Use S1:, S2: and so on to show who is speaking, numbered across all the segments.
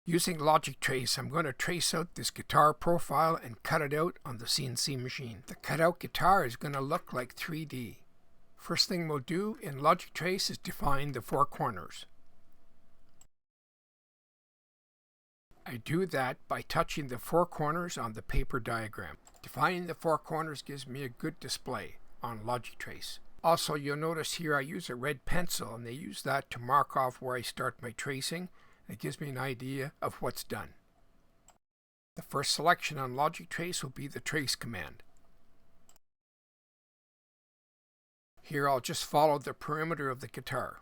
S1: Using Logic Trace, I'm going to trace out this guitar profile and cut it out on the CNC machine. The cutout guitar is going to look like 3D. First thing we'll do in Logic Trace is define the four corners. I do that by touching the four corners on the paper diagram. Defining the four corners gives me a good display on Logic Trace. Also, you'll notice here I use a red pencil, and they use that to mark off where I start my tracing. It gives me an idea of what's done. The first selection on Logic Trace will be the trace command. Here I'll just follow the perimeter of the guitar.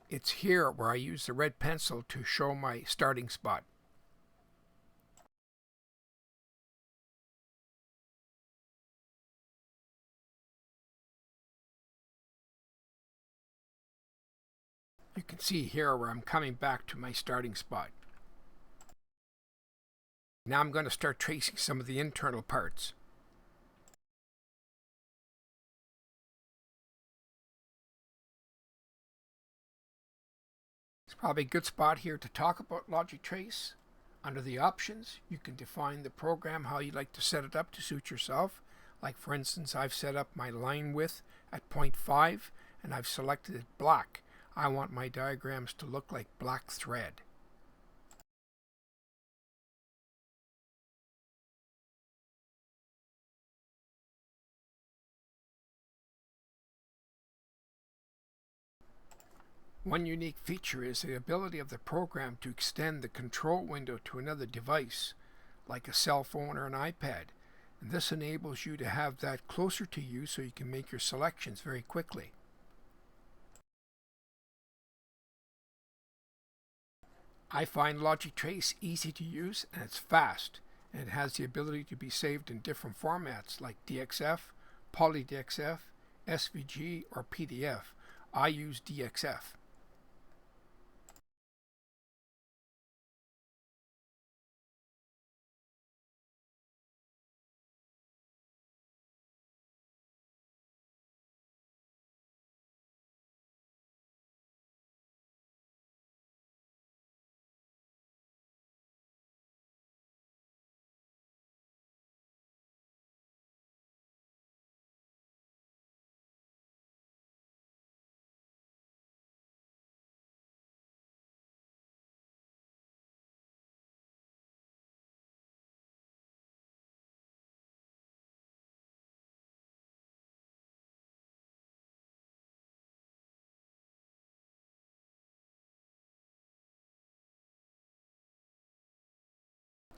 S1: It's here where I use the red pencil to show my starting spot. You can see here where I'm coming back to my starting spot. Now I'm going to start tracing some of the internal parts. It's probably a good spot here to talk about Logic Trace. Under the options, you can define the program how you'd like to set it up to suit yourself. Like for instance, I've set up my line width at 0.5 and I've selected it black. I want my diagrams to look like black thread. One unique feature is the ability of the program to extend the control window to another device, like a cell phone or an iPad. And this enables you to have that closer to you so you can make your selections very quickly. I find Logic Trace easy to use and it's fast, and it has the ability to be saved in different formats like DXF, PolyDXF, SVG, or PDF. I use DXF.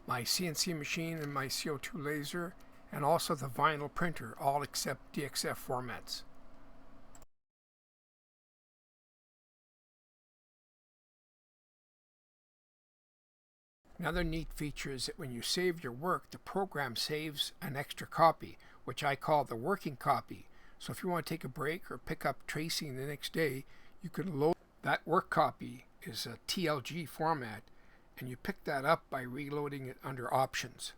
S1: My CNC machine and my CO2 laser, and also the vinyl printer all accept DXF formats. Another neat feature is that when you save your work, the program saves an extra copy, which I call the working copy. So if you want to take a break or pick up tracing the next day, you can load that work copy. Is a TLG format, and you pick that up by reloading it under options.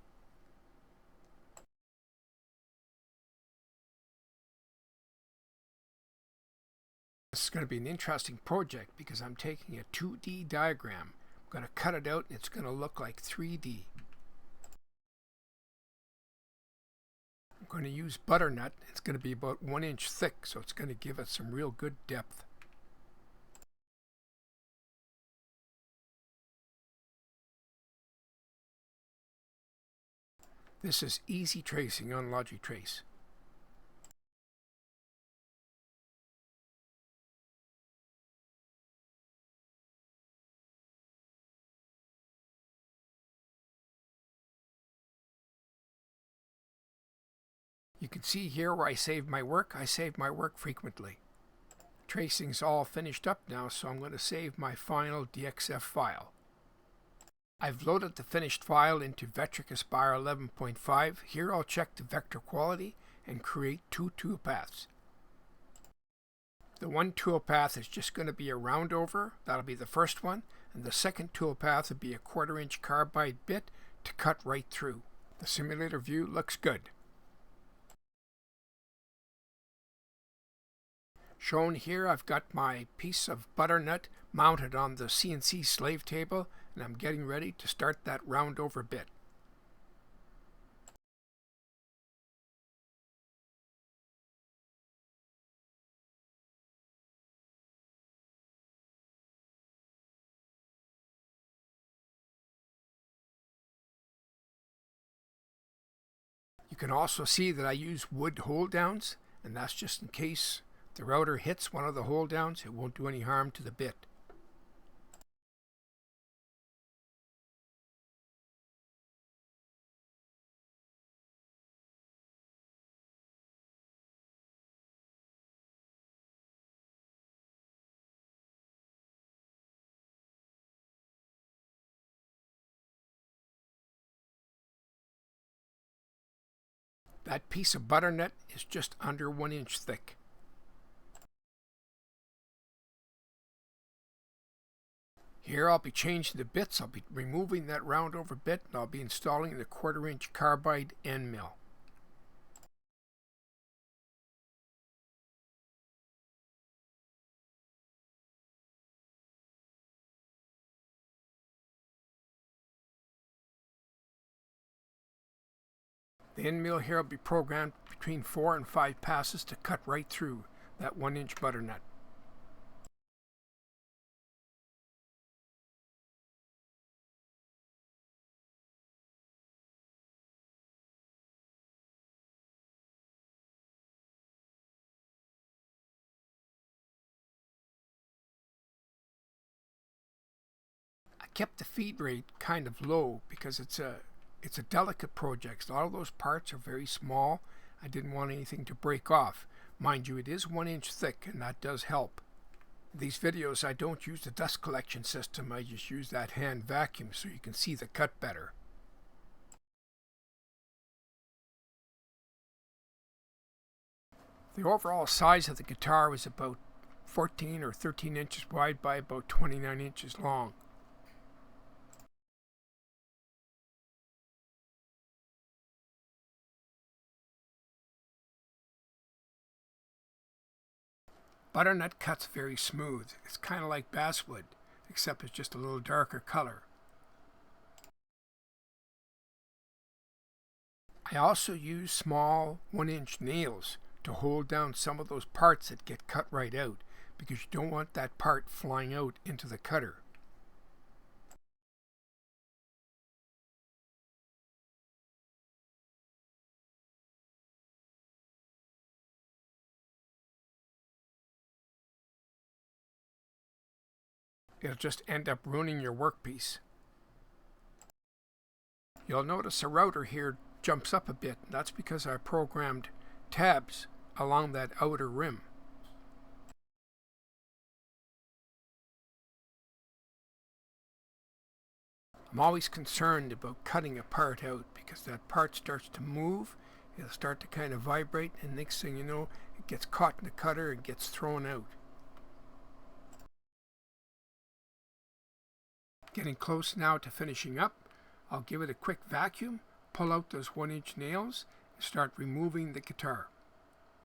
S1: This is going to be an interesting project because I'm taking a 2D diagram. I'm going to cut it out and it's going to look like 3D. I'm going to use butternut. It's going to be about 1 inch thick, so it's going to give it some real good depth. This is easy tracing on Logic Trace. You can see here where I save my work. I save my work frequently. Tracing's all finished up now, so I'm going to save my final DXF file. I've loaded the finished file into Vectric Aspire 11.5. Here I'll check the vector quality and create two toolpaths. The one toolpath is just going to be a round over. That'll be the first one. And the second toolpath will be a 1/4 inch carbide bit to cut right through. The simulator view looks good. Shown here, I've got my piece of butternut mounted on the CNC slave table, and I'm getting ready to start that round over bit. You can also see that I use wood hold downs, and that's just in case the router hits one of the hold downs, it won't do any harm to the bit. That piece of butternut is just under 1 inch thick. Here I'll be changing the bits. I'll be removing that round over bit, and I'll be installing the 1/4 inch carbide end mill. The end mill here will be programmed between 4 and 5 passes to cut right through that 1 inch butternut. I kept the feed rate kind of low because it's a delicate project. A lot of those parts are very small. I didn't want anything to break off. Mind you, it is 1 inch thick, and that does help. In these videos, I don't use the dust collection system. I just use that hand vacuum so you can see the cut better. The overall size of the guitar was about 14 or 13 inches wide by about 29 inches long. Butternut cuts very smooth. It's kind of like basswood, except it's just a little darker color. I also use small 1 inch nails to hold down some of those parts that get cut right out, because you don't want that part flying out into the cutter. It'll just end up ruining your workpiece. You'll notice the router here jumps up a bit. That's because I programmed tabs along that outer rim. I'm always concerned about cutting a part out because that part starts to move, it'll start to kind of vibrate, and next thing you know, it gets caught in the cutter and gets thrown out. Getting close now to finishing up. I'll give it a quick vacuum, pull out those 1 inch nails, and start removing the guitar.